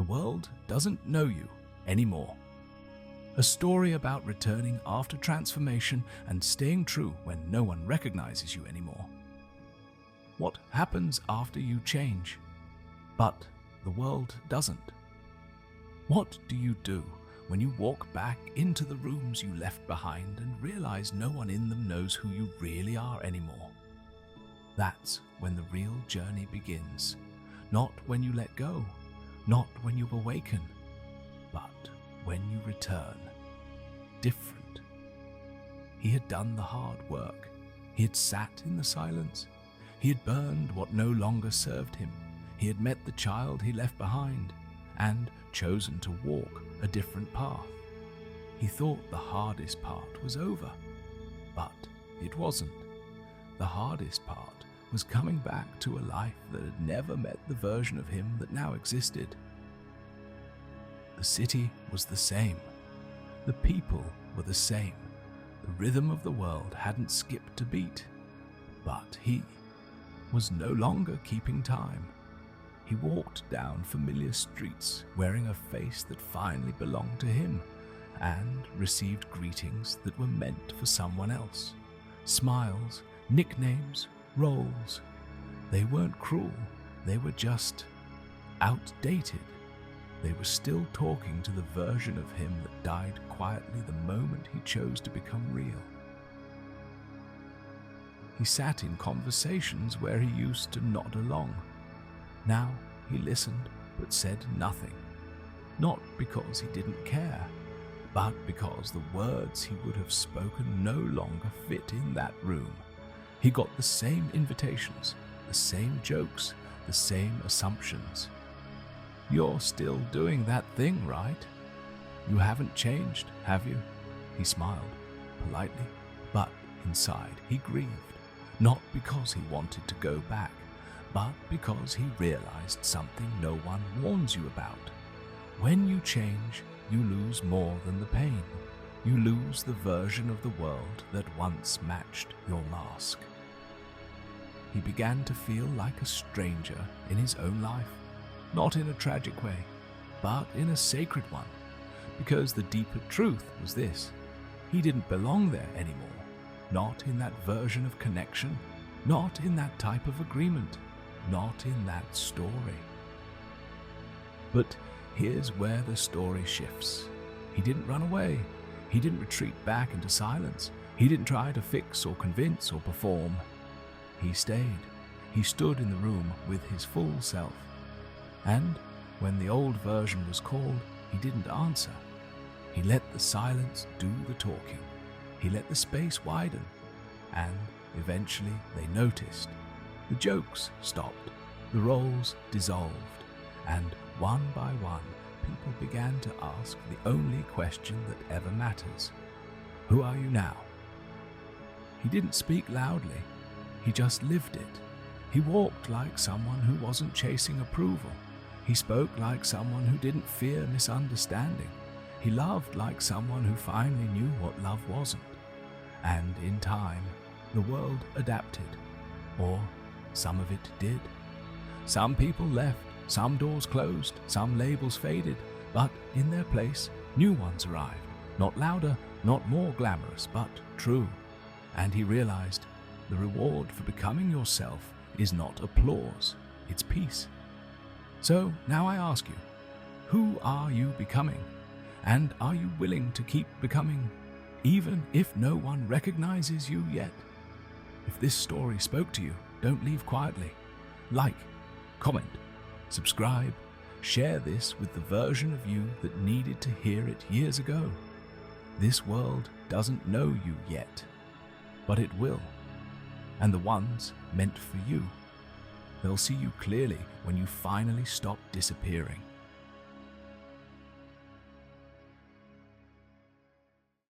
world doesn't know you anymore. A story about returning after transformation and staying true when no one recognizes you anymore. What happens after you change, but the world doesn't? What do you do when you walk back into the rooms you left behind and realize no one in them knows who you really are anymore? That's when the real journey begins. Not when you let go, not when you awaken, but when you return. Different. He had done the hard work. He had sat in the silence. He had burned what no longer served him. He had met the child he left behind and chosen to walk a different path. He thought the hardest part was over, but it wasn't. The hardest part was coming back to a life that had never met the version of him that now existed. The city was the same. The people were the same. The rhythm of the world hadn't skipped a beat, but he was no longer keeping time. He walked down familiar streets wearing a face that finally belonged to him and received greetings that were meant for someone else. Smiles, nicknames, roles. They weren't cruel, they were just outdated. They were still talking to the version of him that died quietly the moment he chose to become real. He sat in conversations where he used to nod along. Now he listened but said nothing. Not because he didn't care, but because the words he would have spoken no longer fit in that room. He got the same invitations, the same jokes, the same assumptions. "You're still doing that thing, right? You haven't changed, have you?" He smiled, politely, but inside he grieved. Not because he wanted to go back, but because he realized something no one warns you about. When you change, you lose more than the pain. You lose the version of the world that once matched your mask. He began to feel like a stranger in his own life, not in a tragic way, but in a sacred one, because the deeper truth was this: he didn't belong there anymore. Not in that version of connection, not in that type of agreement, not in that story. But here's where the story shifts. He didn't run away. He didn't retreat back into silence. He didn't try to fix or convince or perform. He stayed. He stood in the room with his full self. And when the old version was called, he didn't answer. He let the silence do the talking. He let the space widen, and eventually they noticed. The jokes stopped, the roles dissolved, and one by one, people began to ask the only question that ever matters: who are you now? He didn't speak loudly, he just lived it. He walked like someone who wasn't chasing approval. He spoke like someone who didn't fear misunderstanding. He loved like someone who finally knew what love wasn't. And in time, the world adapted, or some of it did. Some people left, some doors closed, some labels faded, but in their place, new ones arrived. Not louder, not more glamorous, but true. And he realized the reward for becoming yourself is not applause, it's peace. So now I ask you, who are you becoming? And are you willing to keep becoming, even if no one recognizes you yet? If this story spoke to you, don't leave quietly. Like, comment, subscribe, share this with the version of you that needed to hear it years ago. This world doesn't know you yet, but it will. And the ones meant for you, they'll see you clearly when you finally stop disappearing.